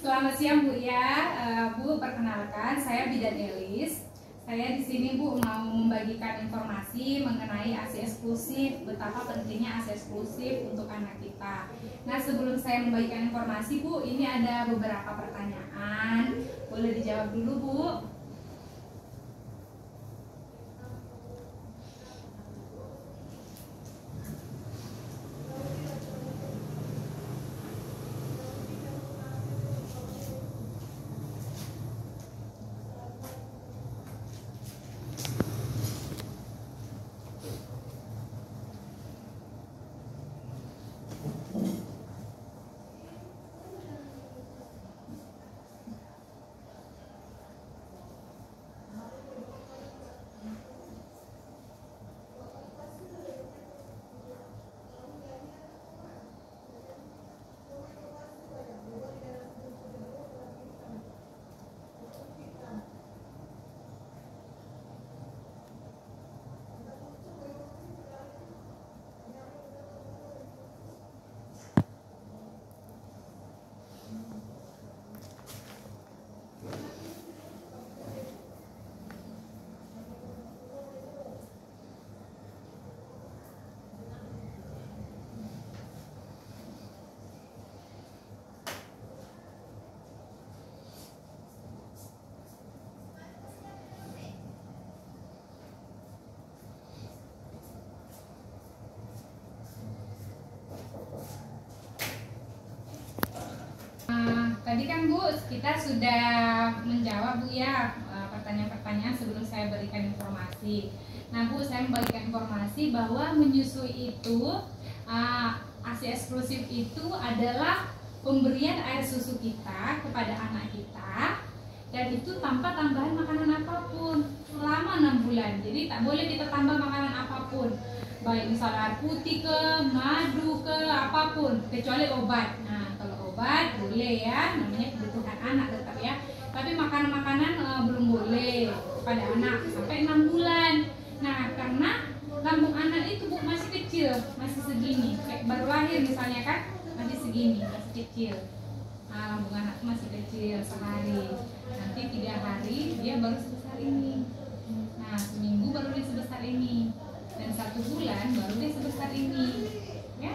Selamat siang Bu ya. Bu, perkenalkan saya Bidan Elis. Saya di sini Bu mau membagikan informasi mengenai ASI eksklusif, betapa pentingnya ASI eksklusif untuk anak kita. Nah, sebelum saya membagikan informasi Bu, ini ada beberapa pertanyaan. Boleh dijawab dulu Bu? Tadi kan Bu, kita sudah menjawab Bu ya pertanyaan-pertanyaan sebelum saya berikan informasi. Nah Bu, saya memberikan informasi bahwa menyusui itu ASI eksklusif itu adalah pemberian air susu kita kepada anak kita, dan itu tanpa tambahan makanan apapun selama 6 bulan. Jadi tak boleh kita tambah makanan apapun, baik misalnya air putih ke, madu ke, apapun kecuali obat. Nah kalau obat boleh ya, namanya kebutuhan anak tetap ya. Tapi makanan-makanan belum boleh pada anak sampai 6 bulan. Nah karena lambung anak itu Bu masih kecil, masih segini, kayak baru lahir misalnya kan, masih segini, masih kecil. Lambung anak masih kecil sehari, nanti 3 hari dia baru sebesar ini. Nah seminggu baru dia sebesar ini, dan 1 bulan baru dia sebesar ini ya.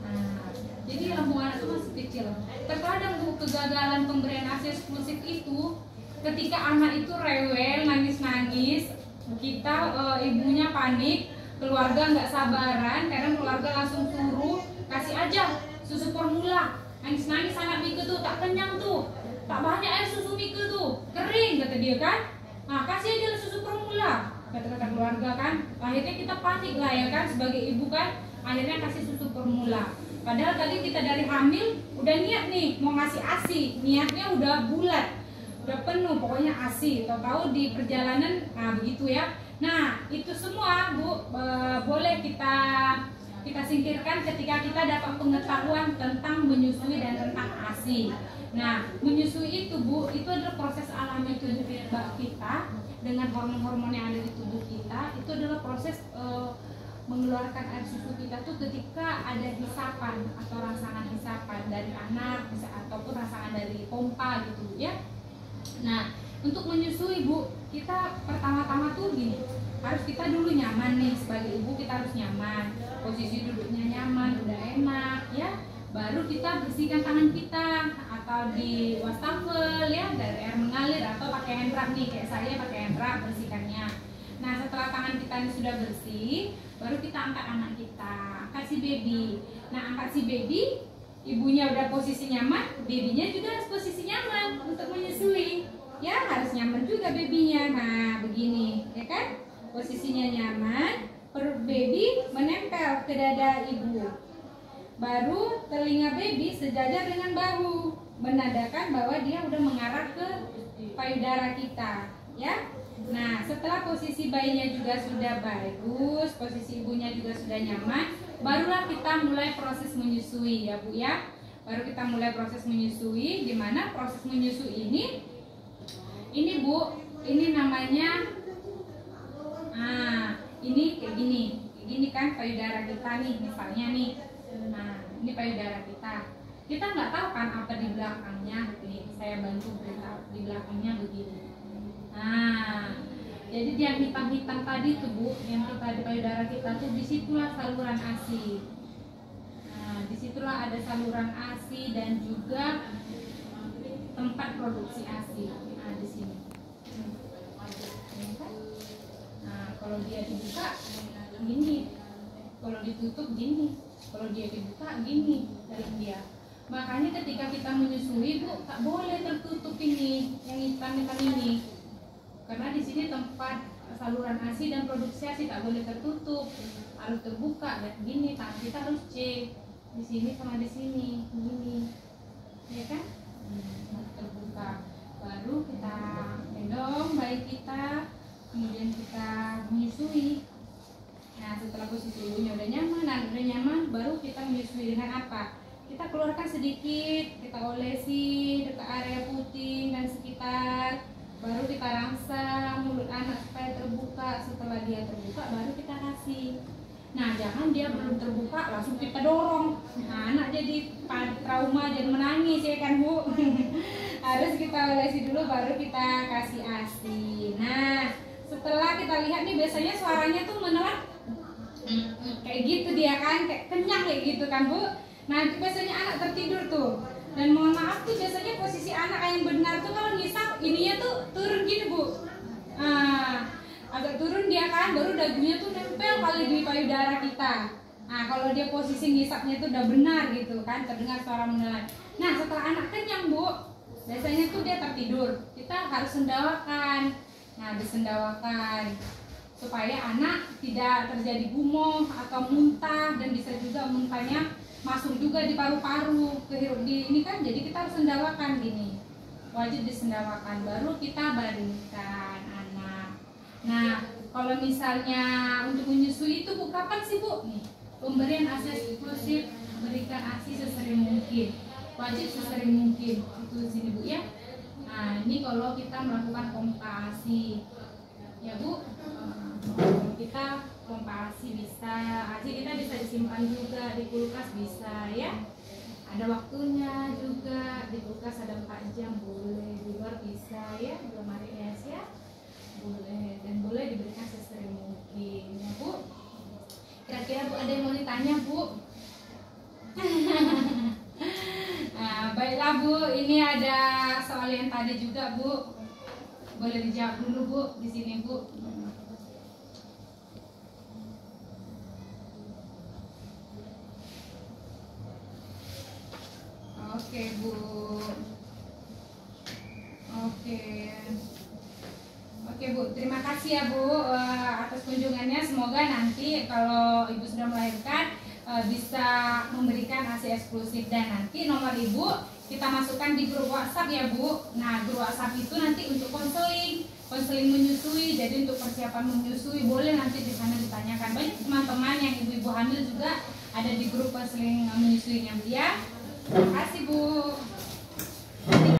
Nah, jadi lambung anak itu masih kecil. Terkadang Bu, kegagalan pemberian ASI eksklusif itu ketika anak itu rewel, nangis-nangis, kita ibunya panik, keluarga nggak sabaran, kadang keluarga langsung suruh kasih aja susu formula. Nangis-nangis anak Mika tuh tak kenyang tuh, tak banyak air susu Mika tuh, kering kata dia kan. Nah kasih aja susu formula, kata-kata keluarga kan. Akhirnya kita panik lah ya kan, sebagai ibu kan, akhirnya kasih susu formula. Padahal tadi kita dari hamil udah niat nih mau ngasih ASI, niatnya udah bulat, udah penuh pokoknya ASI. Tahu-tahu di perjalanan, nah begitu ya. Nah itu semua Bu boleh kita singkirkan ketika kita dapat pengetahuan tentang menyusui dan tentang ASI. Nah, menyusui itu Bu, itu adalah proses alami tubuh kita dengan hormon-hormon yang ada di tubuh kita. Itu adalah proses mengeluarkan air susu kita tuh ketika ada hisapan atau rangsangan hisapan dari anak, bisa ataupun rangsangan dari pompa gitu ya. Nah, untuk menyusui Bu, kita pertama-tama tuh gini, harus kita dulu nyaman nih, sebagai ibu kita harus nyaman, posisi duduknya nyaman, udah enak ya. Baru kita bersihkan tangan kita atau di wastafel ya, dari air mengalir atau pakai hand rub nih, kayak saya pakai hand rub bersihkannya. Nah setelah tangan kita ini sudah bersih, baru kita angkat anak kita, angkat si baby. Nah angkat si baby, ibunya udah posisi nyaman, babynya juga harus posisi nyaman untuk menyusui ya, harus nyaman juga babynya. Nah begini ya kan, posisinya nyaman, perut baby menempel ke dada ibu, baru telinga baby sejajar dengan bahu, menandakan bahwa dia udah mengarah ke payudara kita ya. Nah setelah posisi bayinya juga sudah bagus, posisi ibunya juga sudah nyaman, barulah kita mulai proses menyusui ya Bu ya. Baru kita mulai proses menyusui, dimana proses menyusui ini Bu, ini namanya ini kayak gini kan payudara kita nih misalnya nih. Nah ini payudara kita. kita nggak tahu kan apa di belakangnya. Nih saya bantu beritahu di belakangnya begini. Nah, jadi yang hitam-hitam tadi tuh Bu, yang kita di payudara kita tuh disitulah saluran ASI. Nah, disitulah ada saluran ASI dan juga tempat produksi ASI. Nah, di sini. Nah, kalau dia dibuka gini, kalau ditutup gini, kalau dia dibuka gini dalam dia. Makanya ketika kita menyusui Bu, tak boleh tertutup ini, yang hitam-hitam ini, karena di sini tempat saluran ASI dan produksi ASI tak boleh tertutup, harus terbuka. Dan gini, tangan kita harus cek di sini sama di sini, gini, ya kan? Terbuka. Baru kita gendong bayi kita, kemudian kita menyusui. Nah, setelah posisi ibunya udah nyaman, baru kita menyusui dengan apa? Kita keluarkan sedikit, kita olesi dekat area puting dan sekitar, baru kita rangsang mulut anak supaya terbuka. Setelah dia terbuka, baru kita kasih. Nah, jangan dia belum terbuka langsung kita dorong. Nah, anak jadi trauma, jadi menangis ya kan Bu. Harus kita olesi dulu, baru kita kasih ASI. Nah, setelah kita lihat nih, biasanya suaranya tuh menelan kayak gitu dia kan, kayak kenyang kayak gitu kan Bu. Nah, itu biasanya anak tertidur tuh. Dan mohon maaf tuh, biasanya posisi anak yang benar tuh kalau ngisap ininya tuh turun gini Bu. Agak turun dia kan, baru dagunya tuh nempel kali di payudara kita. Nah, kalau dia posisi ngisapnya tuh udah benar gitu kan, terdengar suara menelan. Nah, setelah anak kenyang Bu, biasanya tuh dia tertidur. Kita harus sendawakan. Nah, disendawakan supaya anak tidak terjadi gumoh atau muntah, dan bisa juga muntahnya masuk juga di paru-paru, kehirup di ini kan. Jadi kita harus sendawakan gini, wajib disendawakan, baru kita baringkan anak. Nah, kalau misalnya untuk menyusui itu Bu, kapan sih Bu? Nih, pemberian ASI eksklusif, berikan ASI sesering mungkin, wajib sesering mungkin itu sini Bu ya. Nah, ini kalau kita melakukan pompa ASI ya Bu. Kita pompa ASI bisa, ASI kita bisa disimpan juga di kulkas bisa ya. Ada waktunya juga, di kulkas ada 4 jam boleh, di luar bisa ya, di lemari es ya boleh, dan boleh diberikan sesering mungkin ya Bu. Kira-kira Bu ada yang mau ditanya Bu? Nah, baiklah Bu, ini ada soal yang tadi juga Bu, boleh dijawab dulu Bu di sini Bu. Oke Bu, oke Bu, terima kasih ya Bu atas kunjungannya. Semoga nanti kalau Ibu sudah melahirkan bisa memberikan ASI eksklusif, dan nanti nomor Ibu kita masukkan di grup WhatsApp ya Bu. Nah, grup WhatsApp itu nanti untuk konseling menyusui, jadi untuk persiapan menyusui boleh nanti di sana ditanyakan. Banyak teman-teman yang ibu-ibu hamil juga ada di grup konseling menyusuinya Bu ya. Terima kasih Bu.